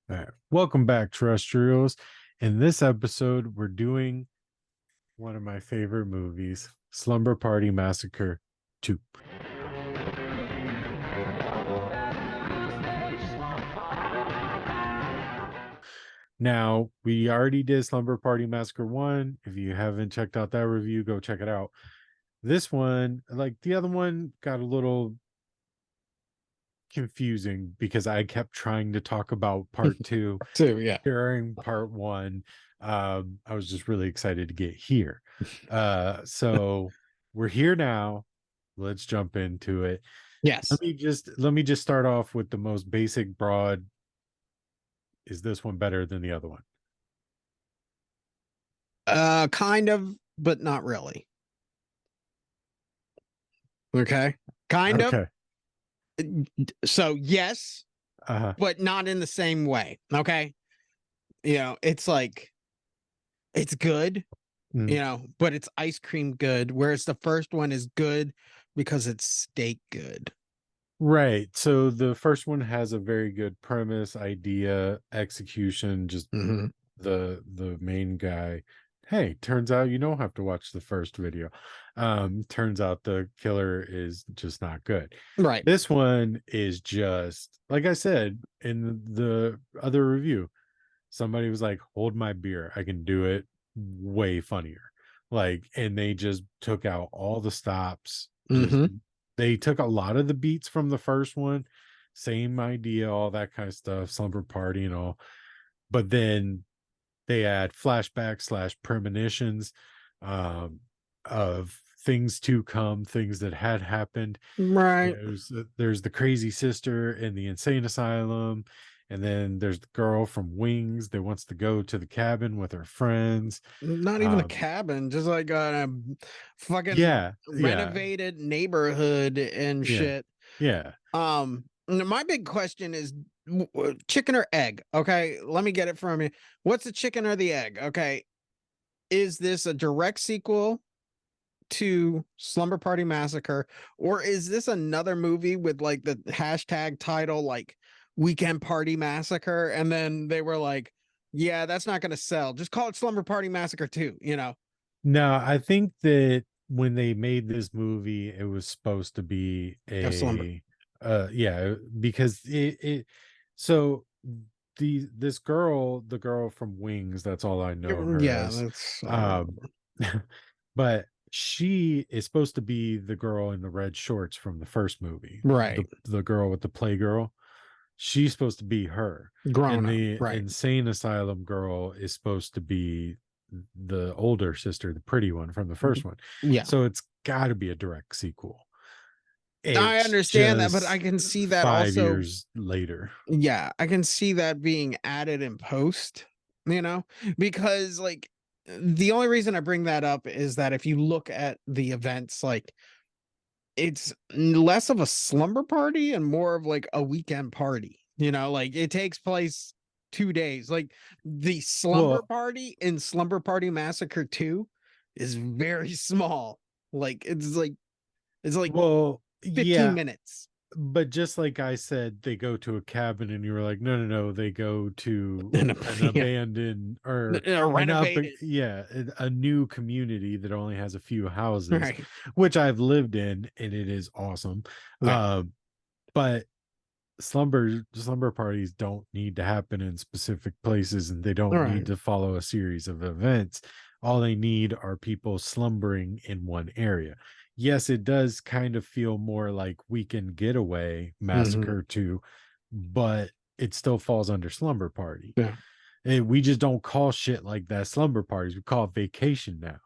All right. Welcome back, terrestrials. In this episode, we're doing one of my favorite movies, Slumber Party Massacre 2. Now, we already did Slumber Party Massacre 1. If you haven't checked out that review, go check it out. This one, like the other one, got a little confusing because I kept trying to talk about part 2 Too, yeah. during part 1. I was just really excited to get here. So we're here now. Let's jump into it. Yes. Let me just start off with the most basic broad. Is this one better than the other one? Kind of, but not really. Okay. Kind of. Okay. So yes, Uh-huh. but not in the same way. Okay. It's like it's good, Mm. but it's ice cream good, whereas the first one is good because it's steak good. Right. So the first one has a very good premise, idea, execution, just Hmm. the main guy. Hey, turns out you don't have to watch the first video. Turns out the killer is just not good. Right. This one is just like I said in the other review. Somebody was like, hold my beer, I can do it way funnier. Like, and they just took out all the stops. Just Hmm. they took a lot of the beats from the first one, same idea, all that kind of stuff, slumber party and all. But then they add flashbacks slash premonitions, um, of things to come, things that had happened. Right. There's the crazy sister in the insane asylum, and then there's the girl from Wings that wants to go to the cabin with her friends. Not even a Um, cabin, just like a fucking yeah, yeah, renovated neighborhood and yeah, shit. yeah. My big question is chicken or egg? Okay, let me get it from you. What's the chicken or the egg? Okay, is this a direct sequel to Slumber Party Massacre, or is this another movie with like the hashtag title like Weekend Party Massacre? And then they were like, yeah, that's not going to sell. Just call it Slumber Party Massacre 2, No, I think that when they made this movie, it was supposed to be a slumber. yeah, because it so this girl, the girl from Wings, that's all I know her Yeah, as. that's Um but she is supposed to be the girl in the red shorts from the first movie, right. the girl with the playgirl. She's supposed to be her, Grown and up, the right. insane asylum girl is supposed to be the older sister, the pretty one from the first one. Yeah. So it's got to be a direct sequel. I It's understand that, but I just can see that five also. years later. Yeah, I can see that being added in post, you know, because like the only reason I bring that up is that if you look at the events, like it's less of a slumber party and more of like a weekend party, like it takes place 2 days. Like the slumber Well, party in Slumber Party Massacre 2 is very small. Like it's like well, 15 yeah, minutes. but just like I said, they go to a cabin, and you were like, no, no, no, they go to And an yeah, abandoned or an up, renovated. yeah, a new community that only has a few houses, Right. which I've lived in, and it is awesome. Yeah. But slumber parties don't need to happen in specific places, and they All don't need right. to follow a series of events. All they need are people slumbering in one area. Yes, it does kind of feel more like Weekend Getaway Hmm. Massacre 2, but it still falls under slumber party. Yeah. And we just don't call shit like that slumber parties. We call it vacation now.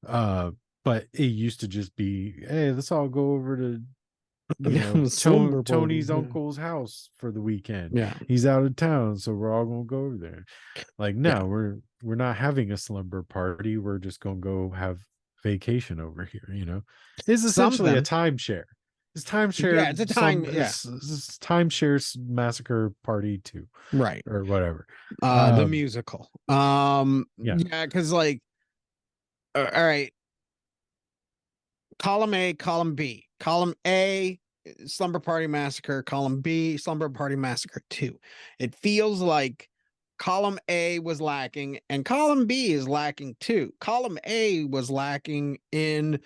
uh but it used to just be, hey, let's all go over to Slumber party. Tony's Yeah. uncle's house for the weekend. Yeah. He's out of town, so we're all gonna go over there. Like, Yeah. no, we're not having a slumber party. We're just gonna go have vacation over here. It's essentially a Something. timeshare. It's timeshare Yeah. It's a time. Yeah. it's timeshare massacre party two Right. or whatever. The Um, musical. yeah, Yeah, because like, all right, column A, column B. Column A Slumber Party Massacre, column B, Slumber Party Massacre 2. It feels like column A was lacking and column B is lacking too. Column A was lacking in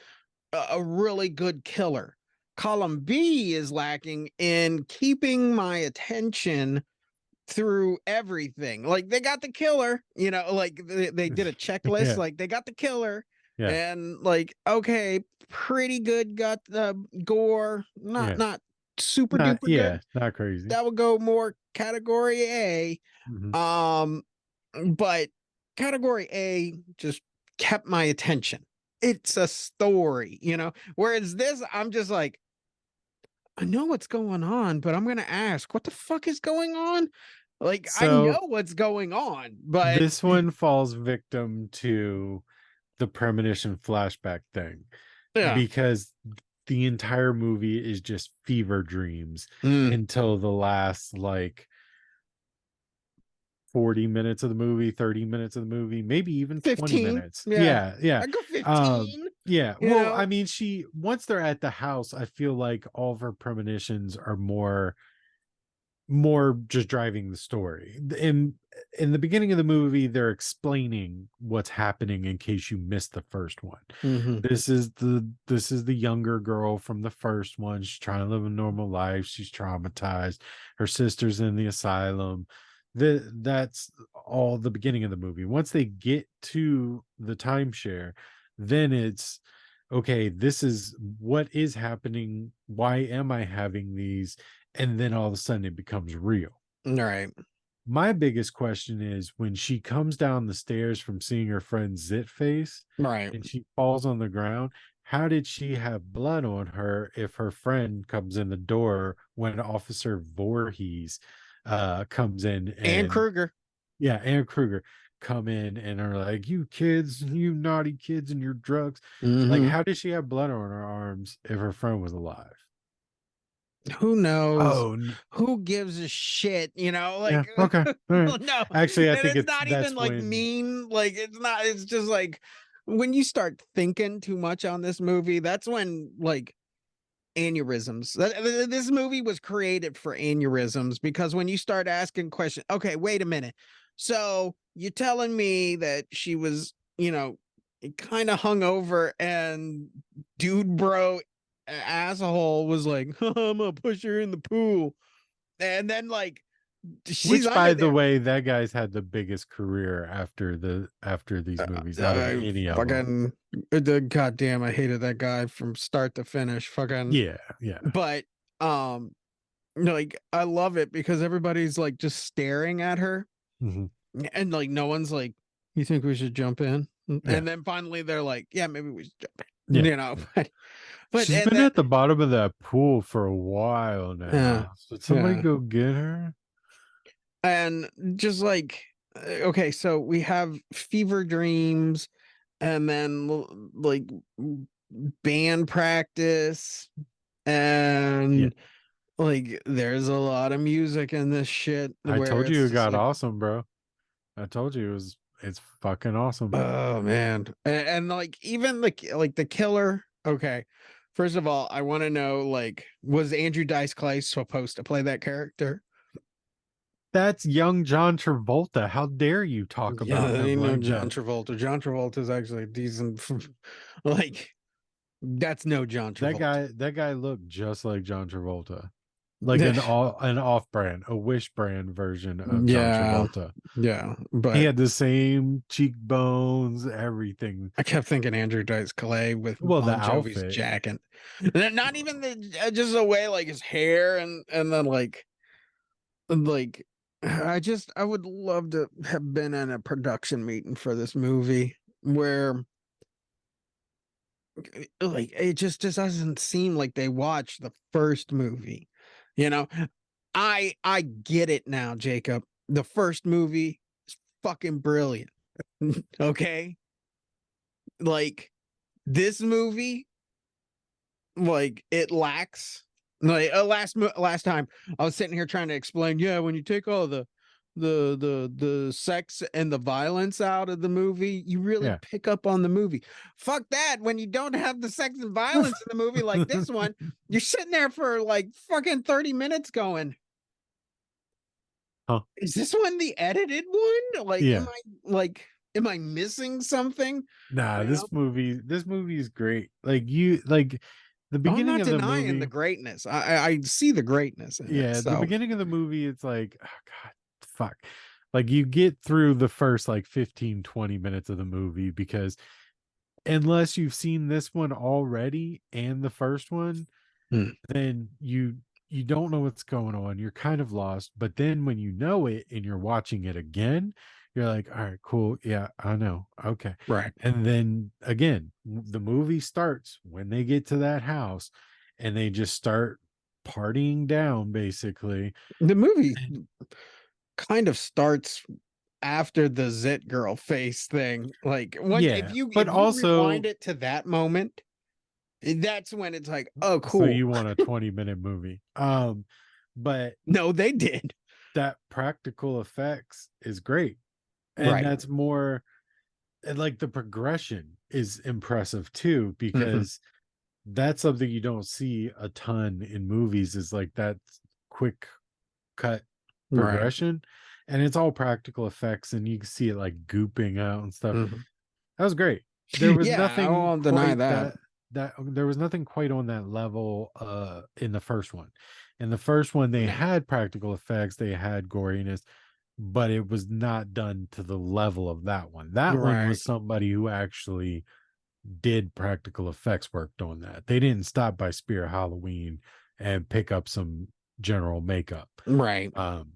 a really good killer. Column B is lacking in keeping my attention through everything. Like they got the killer, like they did a checklist, Yeah. like they got the killer, Yeah. and like, okay, pretty good, got the gore, Yeah. not super Not duper good. not crazy. That would go more category A. Mhm. But category A just kept my attention. It's a story, Whereas this, I'm just like, I know what's going on, but I'm gonna ask, what the fuck is going on? Like, I So know what's going on, but this one falls victim to the premonition flashback thing yeah. because the entire movie is just fever dreams Mm, until the last like 40 minutes of the movie, 30 minutes of the movie, maybe even 20 15. minutes. Yeah. Yeah, yeah. I go Um 15, yeah. you Well, know? I mean, she once they're at the house, I feel like all of her premonitions are more just driving the story. In the beginning of the movie, they're explaining what's happening in case you missed the first one. Hmm. This is the younger girl from the first one. She's trying to live a normal life. She's traumatized. Her sister's in the asylum. That's all the beginning of the movie. Once they get to the timeshare, then it's okay, this is what is happening. Why am I having these? And then all of a sudden it becomes real. All right. My biggest question is when she comes down the stairs from seeing her friend Zit face Right. and she falls on the ground, how did she have blood on her if her friend comes in the door when Officer Voorhees comes in And and Kruger. yeah, Aaron Kruger come in and are like, you kids, you naughty kids and your drugs. Like, Hmm. how did she have blood on her arms if her friend was alive? Who knows? Oh, Who gives a shit? yeah. Like, Okay. All right. no, Actually, I and think it's not even that's like when. mean. Like, it's not. It's just like when you start thinking too much on this movie. That's when like aneurysms. This movie was created for aneurysms because when you start asking questions, okay, wait a minute. So you're telling me that she was, kind of hungover and dude bro asshole was like, I'm gonna push her in the pool. And then like she's Which, by under the there. way, that guy's had the biggest career after these movies out of I any of them. fucking the goddamn I hated that guy from start to finish. Fucking Yeah, yeah. but um like I love it because everybody's like just staring at her Hmm. and like no one's like, you think we should jump in? Yeah, And then finally they're like, yeah, maybe we should jump in. yeah. But She's and been then at the bottom of that pool for a while yeah, now. Did somebody yeah. go get her? And just like okay, so we have fever dreams and then like band practice Yeah. and like there's a lot of music in this shit I where told you it's it just got like, awesome, bro. I told you it's fucking awesome. oh man. And like even like the killer, okay. First of all, I want to know like was Andrew Dice Clay supposed to play that character? That's young John Travolta. How dare you talk about Yeah, him like John that? Travolta. John Travolta is actually decent. Like that's no John Travolta. That guy looked just like John Travolta. Like Yeah, an off brand, a Wish brand version of John yeah, Travolta. yeah. He But had the same cheekbones, everything. I kept thinking Andrew Dice Clay with Well, the Bon Jovi's outfit. jacket. And then not even the just the way like his hair and then like I would love to have been in a production meeting for this movie where like it just doesn't seem like they watched the first movie. You know, I get it now, Jacob. The first movie is fucking brilliant. Okay? Like this movie, like it lacks like last time I was sitting here trying to explain, yeah, when you take all the the sex and the violence out of the movie, you really Yeah. pick up on the movie. Fuck that, when you don't have the sex and violence in the movie like this one, you're sitting there for like fucking 30 minutes going, Huh. is this one the edited one? Like, Yeah. am I missing something? Nah, You know? this movie is great. Like the I'm beginning not of the denying the movie. greatness. I see the greatness in it. Yeah, the So beginning of the movie, it's like, oh God, fuck. Like you get through the first like 15, 20 minutes of the movie because unless you've seen this one already and the first one, hmm, then you don't know what's going on. You're kind of lost. But then when you know it and you're watching it again, you're like, all right, cool. Yeah, I know. Okay. right. And then again, the movie starts when they get to that house and they just start partying down basically. The movie And kind of starts after the Zit girl face thing. Like, when yeah, but if you also rewind it to that moment, that's when it's like, oh, so cool. you want a 20-minute movie. But No, they did. that practical effects is great. And Right. that's more and like the progression is impressive too Hmm. because that's something you don't see a ton in movies is like that quick cut Right. progression and it's all practical effects and you can see it like gooping out and stuff. Hmm. That was great. There was Yeah, I nothing won't deny quite that. that there was nothing quite on that level in the first one. In the first one they No. had practical effects, they had goriness, but it was not done to the level of that one. That one Right. was somebody who actually did practical effects work doing that. They didn't stop by Spear Halloween and pick up some general makeup. Right. Um,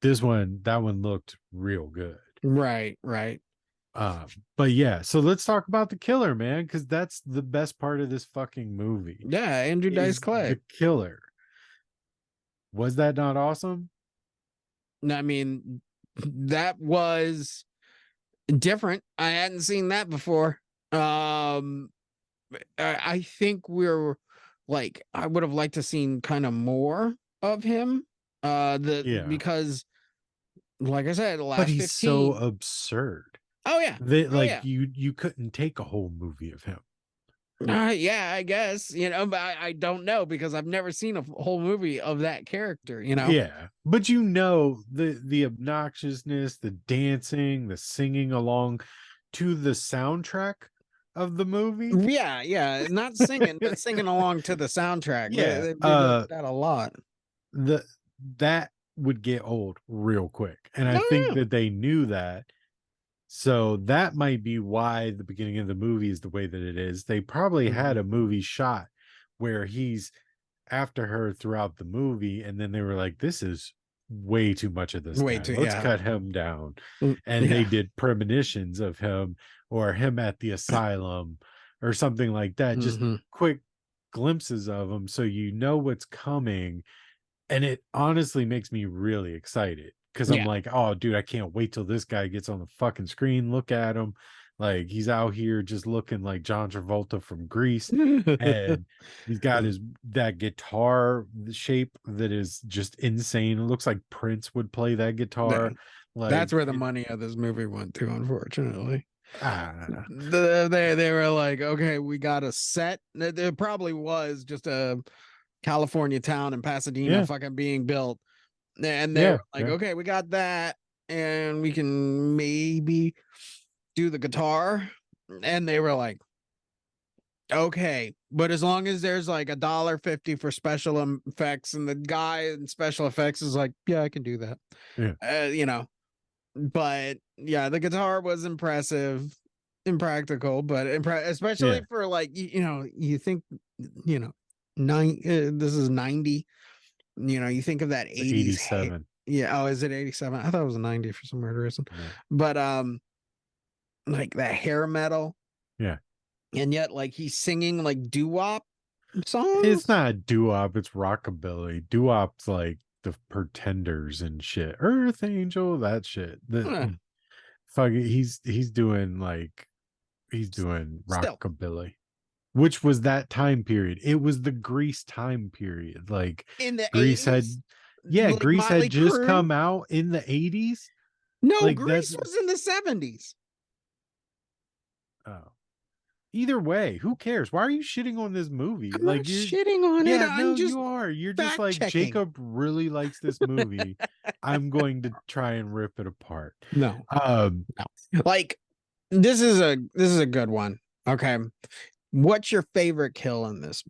this one, that one looked real good. Right. Right. Um, but yeah, so let's talk about the killer, man, because that's the best part of this fucking movie Yeah, Andrew Dice is Clay. the killer. Was that not awesome? I mean, that was different. I hadn't seen that before. I think we're like, I would have liked to seen kind of more of him. The Yeah, Because, like I said, the but last he's so 15. absurd Oh yeah. that Oh like yeah. you couldn't take a whole movie of him. Yeah, I guess, but I don't know because I've never seen a whole movie of that character. Yeah, but you know the obnoxiousness, the dancing, the singing along to the soundtrack of the movie. Yeah, yeah, not singing, but singing along to the soundtrack. Yeah, They did that a lot. the that would get old real quick, and I think Oh that they knew that. So that might be why the beginning of the movie is the way that it is. They probably yeah. had Mhm. a movie shot where he's after her throughout the movie, and then they were like, "This is way too much of this Way guy. too, Let's yeah. cut him down." And they Yeah. did premonitions of him or him at the asylum or something like that. Just Hmm. quick glimpses of him, so you know what's coming, and it honestly makes me really excited because I'm Yeah. like, oh, dude, I can't wait till this guy gets on the fucking screen. Look at him. Like he's out here just looking like John Travolta from Grease. And he's got his that guitar shape that is just insane. It looks like Prince would play that Yeah. guitar. Like That's where the it, money of this movie went to, unfortunately. ah, They were like, okay, we got a set. There probably was just a California town in Pasadena yeah, fucking being built. And they yeah, were like, yeah. okay, we got that. And we can maybe do the guitar. And they were like, okay, but as long as there's like $1.50 for special effects, and the guy in special effects is like, yeah, I can do that. Yeah. Uh, you know, but yeah, the guitar was impractical, but especially Yeah. for like, you think, you know, this is 90. You think of that 80s. 87. Yeah. Oh, is it 87? I thought it was 90 for some weird reason. No. But like that hair metal, Yeah. and yet like he's singing like doo-wop It's songs. not doo-wop, it's rockabilly. Doo-wop's like the Pretenders and shit. Earth Angel, that shit. The Huh, fuck he's doing like he's doing still rockabilly. Which was that time period. It was the Grease time period. Like in the Grease had 80s. Yeah, like Grease had Motley just Crue. come out in the 80s. No, Like that's Grease was in the 70s. oh. Either way, who cares? Why are you shitting on this movie? I'm not Like you're shitting on it. yeah, I'm no, just you are. You're just fact like checking. Jacob really likes this movie. I'm going to try and rip it apart. No, Um no. Like this is a good one. Okay. What's your favorite kill in this?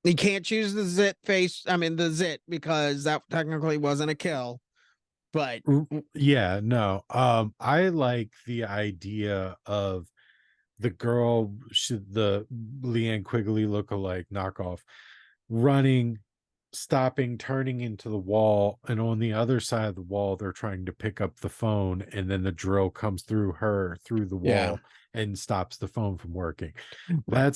You can't choose the zit face. I mean the zit because that technically wasn't a kill. But yeah, no. I like the idea of the girl should the Leanne Quigley look-alike knockoff running, stopping, turning into the wall, and on the other side of the wall they're trying to pick up the phone, and then the drill comes through her through the yeah, wall and stops the phone from working. right,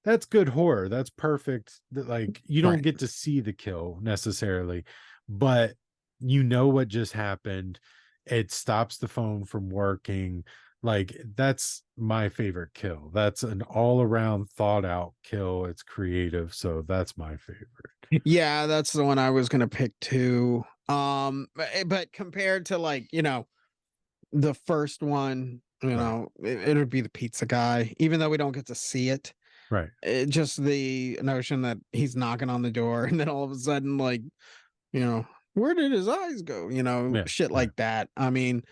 That's good horror. That's perfect. Like you don't right. get to see the kill necessarily, but you know what just happened. It stops the phone from working. Like that's my favorite kill. That's an all-around thought out kill. It's creative, so that's my favorite. Yeah, that's the one I was gonna pick too. But compared to like, the first one, Right. it would be the pizza guy, even though we don't get to see it. Right. Just the notion that he's knocking on the door and then all of a sudden, like, you know, where did his eyes go? Yeah. Shit Yeah. like that. I mean,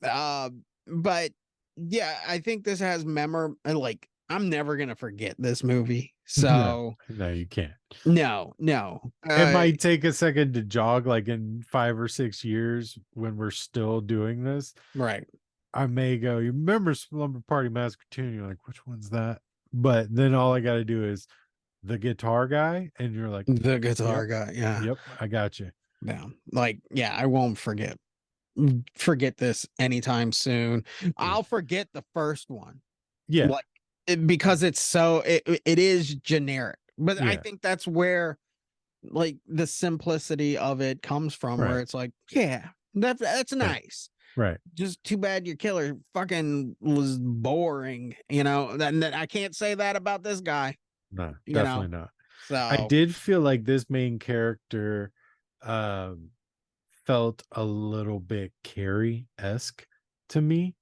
uh, but yeah, I think this has like I'm never gonna forget this movie. No. So No, you can't. no, no. It might take a second to jog, like in 5 or 6 years when we're still doing this. Right. I may go, you remember Slumber Party Massacre 2? And you're like, which one's that? But then all I got to do is the guitar guy, and you're like, The yep, guitar guy, yeah. yep, I got you. Yeah. Like, yeah, I won't forget this anytime soon. Yeah. I'll forget the first one. Yeah. Like because it is generic. But I Yeah. think that's where like the simplicity of it comes from, where Right. it's like, yeah, that's Yeah. nice. Right. Just too bad your killer fucking was boring, that I can't say that about this guy, No, you know. definitely not. I So did feel like this main character um felt a little bit Carrie-esque to me.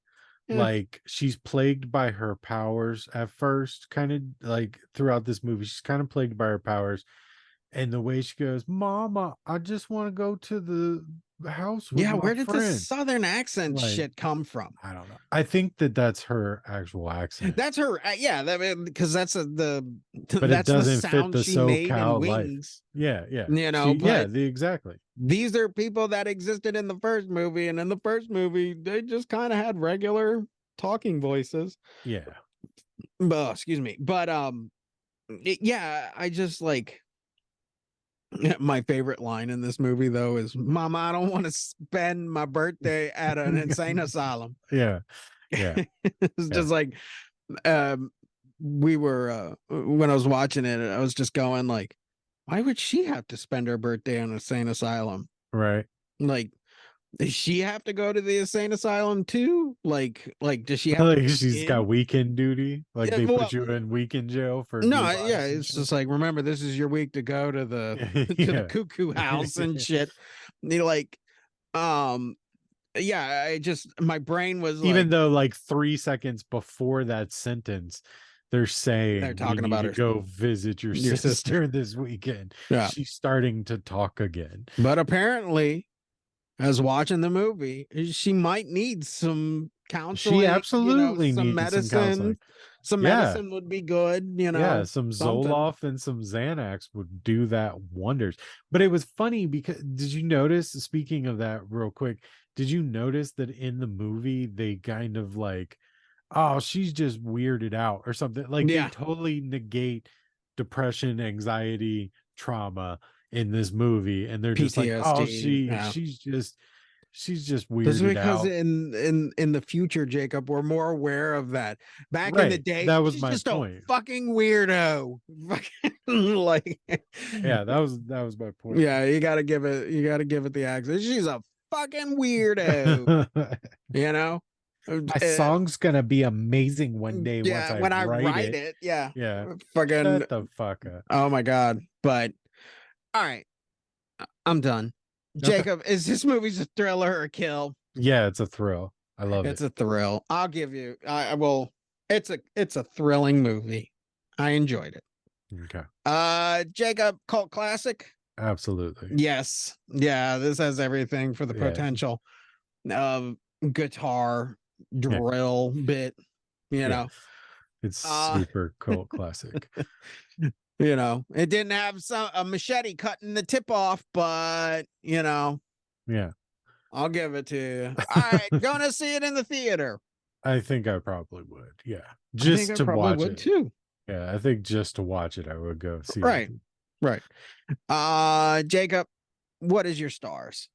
yeah. Like she's plagued by her powers at first, kind of like throughout this movie. She's kind of plagued by her powers. And the way she goes, Mama, I just want to go to the house with Yeah, my where did this friend. southern accent Like, shit come from? I don't know. I think that that's her actual accent, That's her, yeah, because but it that's the doesn't fit sound the she made in SoCal life. Wings, Yeah, yeah. She, yeah, but the exactly. these are people that existed in the first movie, and in the first movie, they just kind of had regular talking voices. Yeah. But excuse me, but yeah, I just like my favorite line in this movie though is, "Mama, I don't want to spend my birthday at an insane asylum." Yeah. Yeah. It's Yeah. just like, um, we were when I was watching it, I was just going like, why would she have to spend her birthday in an insane asylum? Right. Like, does she have to go to the insane asylum too? Like, does she have to Like be she's got in? weekend duty. Like Yeah, they well, put you in weekend jail for no, yeah, DUIs and it's shit. just like, remember, this is your week to go to the to the Yeah. cuckoo house and shit. And you're like, um, yeah, my brain was Even like, though like 3 seconds before that sentence, they're they're saying you talking need about to go visit your your sister. sister this weekend. Yeah, She's starting to talk again. but apparently, as watching the movie, she might need some She counseling, absolutely some needs some medicine. counseling. Some Yeah. medicine would be good, Yeah, some something. Zoloft and some Xanax would do that wonders. But it was funny because did you notice, speaking of that real quick, did you notice that in the movie they kind of like, oh, she's just weirded out or something? Like they Yeah, totally negate depression, anxiety, trauma in this movie, and they're just like, oh, PTSD. Yeah. she's just This is weirded because out. in the future, Jacob, we're more aware of that. Back in the Right. day, That was she's my just a point. fucking weirdo. Fucking, like, Yeah, that was my point. yeah, you gotta give it the accent. She's a fucking weirdo, you know? My song's gonna be amazing one day once Yeah, I when I write write it. it, yeah. Yeah. Fucking, Shut the fuck up. oh my God. But All right, I'm done. Okay. Jacob, is this movie's a thriller or a kill? Yeah, it's a thrill. I love It's it. a thrill. I'll give you. I will. It's a thrilling movie. I enjoyed it. Okay. Jacob, cult classic. Absolutely. Yes. Yeah, this has everything for the Yeah. potential. Guitar, Yeah. drill bit, you Yeah. know. It's Uh super cult classic. it didn't have a machete cutting the tip off, but Yeah. I'll give it to you. All right, gonna see it in the theater. I think I probably would. Yeah. I think Just I to probably watch would it. too. Yeah, I think just to watch it, I would go see it. Right, right. Jacob, what is your stars?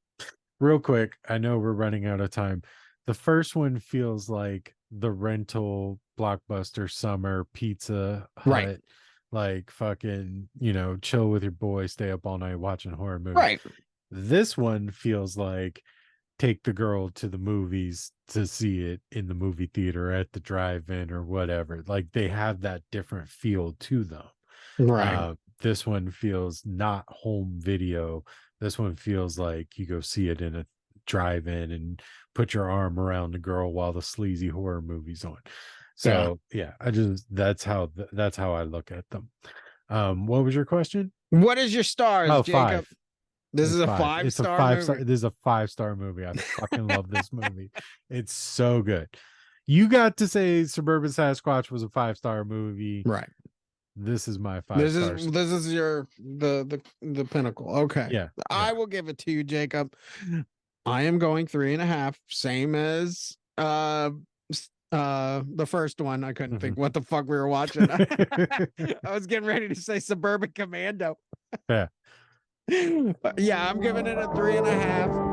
Real quick, I know we're running out of time. The first one feels like the rental blockbuster summer pizza Right, hut, like fucking, chill with your boy, stay up all night watching horror movies. right, This one feels like take the girl to the movies to see it in the movie theater at the drive-in or whatever. Like they have that different feel to them. right. This one feels not home video. This one feels like you go see it in a drive-in and put your arm around the girl while the sleazy horror movie's on. Yeah. So yeah, that's how I look at them. What was your question? What is your stars, Oh, Jacob? 5. This It's is a 5. five It's a star 5-star. movie. This is a 5-star movie. I fucking love this movie. It's so good. You got to say Suburban Sasquatch was a 5-star movie. Right. This is my 5 This stars. is this is your the pinnacle. Okay. Yeah. I will give it to you, Jacob. I am going 3.5, same as the first one. I couldn't think what the fuck we were watching. I was getting ready to say Suburban Commando. Yeah. Yeah, I'm giving it a 3.5.